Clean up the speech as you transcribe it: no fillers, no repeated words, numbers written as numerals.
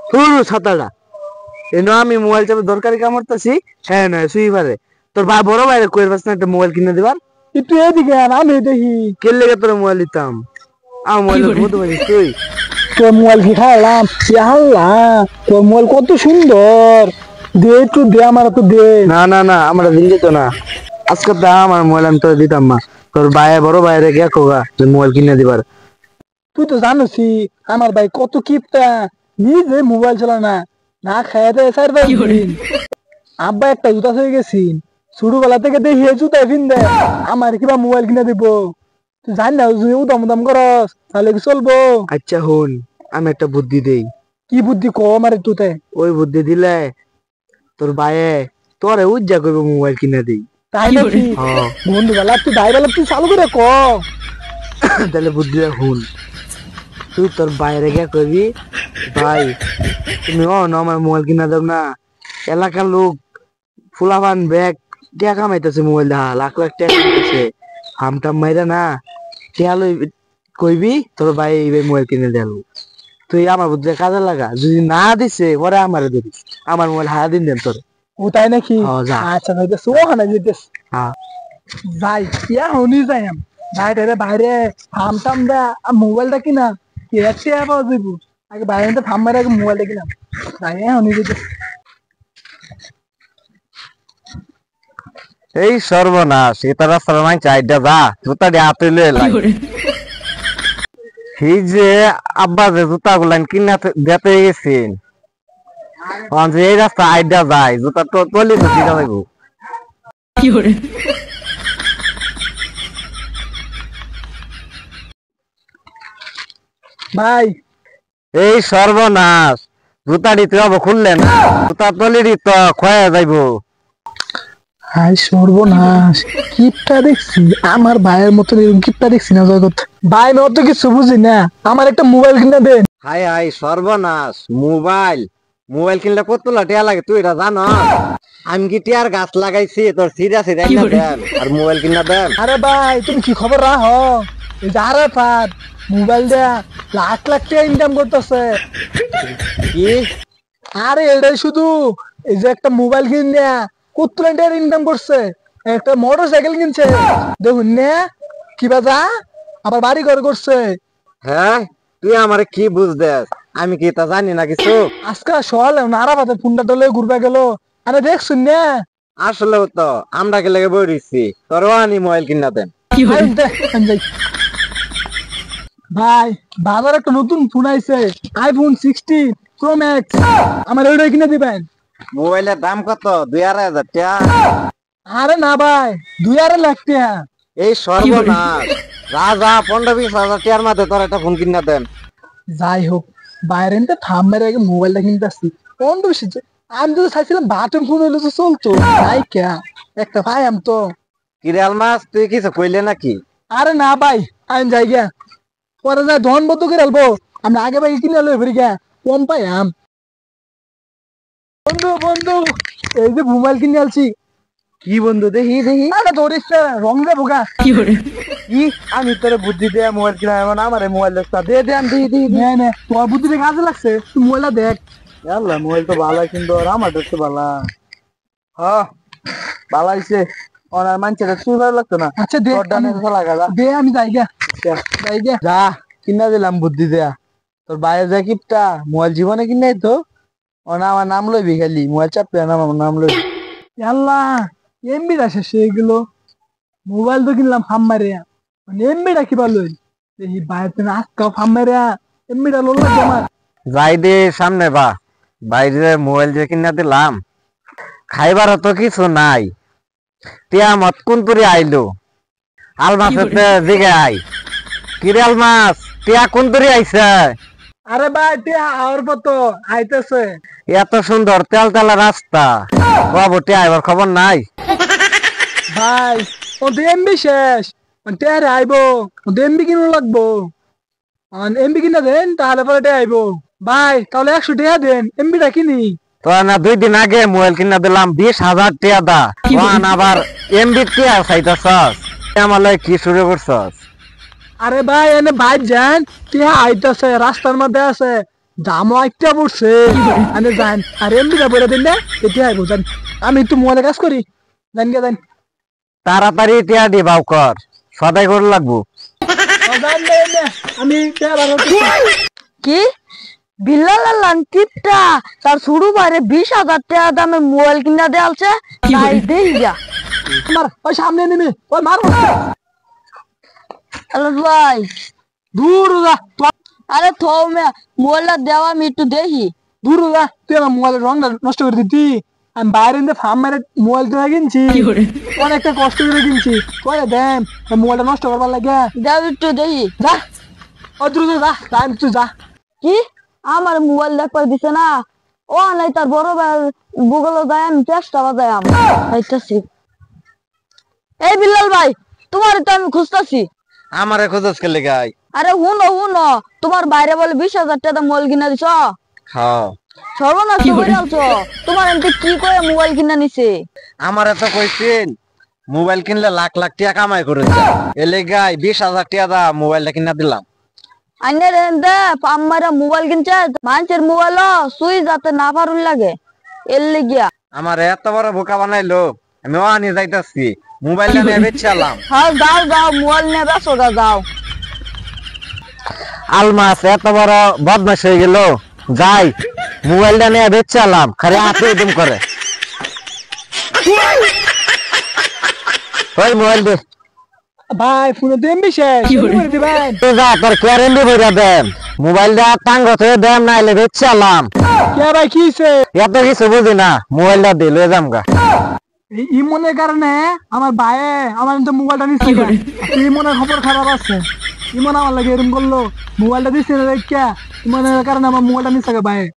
পুরো ছাতাটা এনো আমি মোবাইল চাপে দরকারি কাম করতেছি। হ্যাঁ নয় শুই পারে তোর ভাই বড় ভাইরে কইর পাস না একটা মোবাইল কিনে দিবার। একটু এদিকে আন, আমি দেখি। কে লেগে তোর মোবাইল দিতাম? আমার মোবাইলের মতো পাইছিস তুই? তোর মোবাইল কি খাইলাম? আল্লাহ, তোর মোবাইল কত সুন্দর। দে একটু দে, আমার তো দে। না না না, আমরা দিন যেত না। আজকে তো আমার মোবাইল আমি তোর দিতাম না। তোর ভাই বড় ভাইরে গিয়া কোগা যে মোবাইল কিনে দিবার। তুই তো জানোসি আমার ভাই কত কিপটা, নিজে মোবাইল চালা না, না খাইয়া দেয় স্যার ভাই। আব্বা একটা জুতা হয়ে গেছি, ছোটবেলা থেকে দেখি এই জুতা দে আমার কিবা মোবাইল কিনে দিব। তুই জানি না যদি উদাম উদাম করস তাহলে কি চলবো? আচ্ছা হন, আমি একটা বুদ্ধি দেই। কি বুদ্ধি ক আমারে তুতে? ওই বুদ্ধি দিলে তোর ভাইয়ে তোরে উজ্জা করবো মোবাইল কিনে দিই। তাই নাকি? বন্ধু বেলা তুই ভাই বেলা তুই চালু করে ক। তাহলে বুদ্ধিটা হুন। তুই তোর বাইরে গিয়ে কবি, ভাই তুমি আমার মোবাইল কিনা দাও না। এলাকার লোক ফুলাবান ব্যাগ টাকা কামাইতেছে, মোবাইল দেখা লাখ লাখ টাকা কামাইতেছে। হামটাম মাইরা না টিয়া লই কইবি তোর ভাই এই মোবাইল কিনে দেল। তুই আমার বুদ্ধি কাজে লাগা, যদি না দিছে পরে আমারে ধরিস, আমার মোবাইল হারা দিন দেন তোর। ও তাই নাকি? যা। আচ্ছা ভাই তো ওখানে যেতেস। হ্যাঁ যাই ইয়া হনি যাই আম বাইরে বাইরে থাম থাম দা মোবাইলটা কিনা কি একটা পাওয়া যাইব। আগে বাইরে তো থাম মারে আগে মোবাইলটা কিনা যাই হনি যেতেস। এই সর্বনাশ, এটা রাস্তার মাই চাইডা যা জুতা দিয়ে হাতে লয়ে লাই। এই যে আব্বা যে জুতা গুলান কিনা দিতে গেছেন, যে এই রাস্তা আইডা যায় জুতা তো তলি তো দিতে যাইব। ভাই এই সর্বনাশ, জুতা দিতে হবে খুললে না, জুতা তলি দিত ক্ষয়ে যাইব। হাই সর্বনাশ, কিপটা দেখছি আমার ভাইয়ের মতো এরকম কিপটা দেখছি না জগৎ। ভাই আমি অত কিছু বুঝি না, আমার একটা মোবাইল কিনে দেন। হাই হাই সর্বনাশ, মোবাইল মোবাইল কিনলে কত টিয়া লাগে তুই এটা জানো? আমি কি টিয়ার গাছ লাগাইছি তোর সিরিয়াস দেন আর মোবাইল কিনা দেন? আরে ভাই তুমি কি খবর রাহ? এই যে আরে পার মোবাইল দেয়া লাখ লাখ টাকা ইনকাম করতেছে। কি? আরে এটাই শুধু এই যে একটা মোবাইল কিনে কত টাকার ইনকাম করছে, একটা মোটর সাইকেল কিনছে দেখুন না কিবা যা, আবার বাড়ি ঘর করছে। হ্যাঁ তুই আমারে কি বুঝদেস? আমি কি তা জানি না কিছু? আজকে সকালে নারা পাতে ফোনটা দলে ঘুরবা গেল, আরে দেখছুন না। আসলে তো আমরা কে লেগে বই দিচ্ছি তোরও আনি মোবাইল কিনা দেন। ভাই বাজার একটা নতুন ফোন আইছে, আইফোন 16 প্রো ম্যাক্স, আমার ওইটা কিনে দিবেন। মোবাইলের দাম কত? 2,500 টাকা? আরে না ভাই 2.5 লাখ টাকা। এই সর্বনাশ, রাজা 15-20 হাজার টাকার মাঝে তোর একটা ফোন কিনা দেন। যাই হোক বাইরে থাম মেরে আগে মোবাইলটা কিনতে আসছি। কোন তো বেশি আমি তো চাইছিলাম বাটন ফোন হইলে তো চলতো, নাই কে একটা ভাই আম তো। কিরে আলমাস, তুই কিছু কইলে নাকি? আরে না ভাই আমি যাই গা, পরে যা ধন বদ্ধ করে আলবো, আমরা আগে ভাই কিনে আলো ফিরে গা কম পাই আম। বন্ধু বন্ধু এই যে মোবাইল কিনে আলছি। কি বন্ধু দেখি দেখি? আরে ধরিস না রং যাবো গা। কি আমি তোর বুদ্ধি দেয়া মোবাইল কিনা এমন আমার মোবাইল দেখতা দে দে আমি দিই দিই। নে নে তোমার বুদ্ধিতে কাজে লাগছে, তুই মোবাইলটা দেখ। আল্লাহ মোবাইল তো ভালো কিন্তু আমার তো ভালো। হ্যাঁ ভালো হইছে, ওনার মানছে তুই ভালো লাগতো না। আচ্ছা দে লাগা দে আমি যাই গা যাই গা। যা কিনা দিলাম বুদ্ধি দেয়া। তোর বাইরে যা কিপটা মোবাইল জীবনে কিনে তো ওনা আমার নাম লইবি, খালি মোবাইল চাপবে না আমার নাম লইবি। আল্লাহ এমবিটা শেষে এগুলো, মোবাইল তো কিনলাম ফাম মারিয়া, মানে এমবিটা কিবা লই দেখি বাইরে আজকাও ফাম মারিয়া এমবিটা লোল লাগবে আমার। যাই দে সামনে বা, বাইরে মোবাইল যে কিনা দিলাম, খাইবার তো কিছু নাই। টিয়া মত কোন তুরি আইলো? আলমাসের দিকে আই। কিরে আলমাস, টিয়া কোন তুরি আইছে? আরে ভাই টিয়া আর কত আইতেছে। এত সুন্দর তেল তেলা রাস্তা, বাবু টিয়া এবার খবর নাই। ভাই ও তো এমবি শেষ, টিয়া রে আইবো, ও তো এমবি কিনো লাগবো, এমবি কিনা দেন তাহলে পরে টিয়া আইবো। ভাই তাহলে 100 টাকা দেন এমবিটা কিনি। তো না 2 দিন আগে মোবাইল কিনা দিলাম 20,000 টাকা দা, আবার এমবি টিয়া চাইতেছস? আমার কি শুরু করছস? আরে ভাই এনে বাইর যান টিয়া আইতাছে রাস্তার মধ্যে আছে জামও একটা পড়ছে আনে যান আর এমনি যা বলে দিন না এটি আইবো যান আমি একটু মোবাইলে কাজ করি জান গে যান তাড়াতাড়ি টিয়া দিবাও কর সদাই করে লাগবো যান গে এনে আমি টিয়া বারো কি বিল্লাল লান্টিপটা তার শুরু বাইরে 20,000 টাকা দামের মোবাইল কিনা দেয়ালছে তাই দেই যা আমার ওই সামনে নেমে ওই মারবো হ্যালো ভাই দূর যা আরে থো মে মোবাইলটা দেওয়া আমি একটু দেখি দূর যা তুই আমার মোবাইলের রংটা নষ্ট করে দিতি আমি বাইরে ফার্ম মেরে মোবাইল কিনে কিনছি অনেকটা কষ্ট করে কিনছি তোরে দেন মোবাইলটা নষ্ট করবার লাগে দেও একটু দেখি যা ও দ্রুত যা টাইম তুই যা কি আমার মোবাইল দেখবার দিছে না ও নাই তার বড় ভাই গুগলে যায় আমি চেষ্টা বাজাই আইতাছি এই বিল্লাল ভাই তোমার তো আমি খুঁজতাছি আমারে খোঁজস কে লেগাই আরে হুনো হুনো তোমার বাইরে বলে 20,000 টাকা মোবাইল কিনা দিছ হ্যাঁ সর্বনাশ করে আলছো তোমার এমনি কি করে মোবাইল কিনা নিছে আমারে তো কইছেন মোবাইল কিনলে লাখ লাখ টাকা কামাই করেছে এলে গাই 20,000 টাকা দা মোবাইলটা কিনা দিলাম আইনে রেন্দে আমারা মোবাইল কিনছে মানুষের মোবাইল সুই যাতে না পারুন লাগে এর লিগিয়া আমার এত বড় বোকা বানাইলো আমি ওয়ানি যাইতাছি মোবাইলটা নিয়ে বেচালাম হ্যাঁ যাও যাও মোবাইল নিয়ে বেসো যাও আলমাস এত বড় বদমাশ হয়ে গেল যাই মোবাইলটা নিয়ে বেচালাম খালি হাতে উদম করে ওই মোবাইল দে ভাই ফোনে দেন বিশেষ করে দিবেন তুই যা তোর ক্যারেন্ডি ভরে দেন মোবাইলটা টাঙ্গ থেকে দেন নাইলে বেচালাম কে ভাই কি হইছে এত কিছু বুঝি না মোবাইলটা দে লয়ে যাম গা এই ইমনের কারণে আমার ভাইয়ে আমার তো মোবাইলটা নিচ্ছে ইমনের খবর খারাপ আছে ইমন আমার লাগে এরকম করলো মোবাইলটা দিচ্ছে না দেখিয়া ইমনের কারণে আমার মোবাইলটা নিচ্ছে ভাই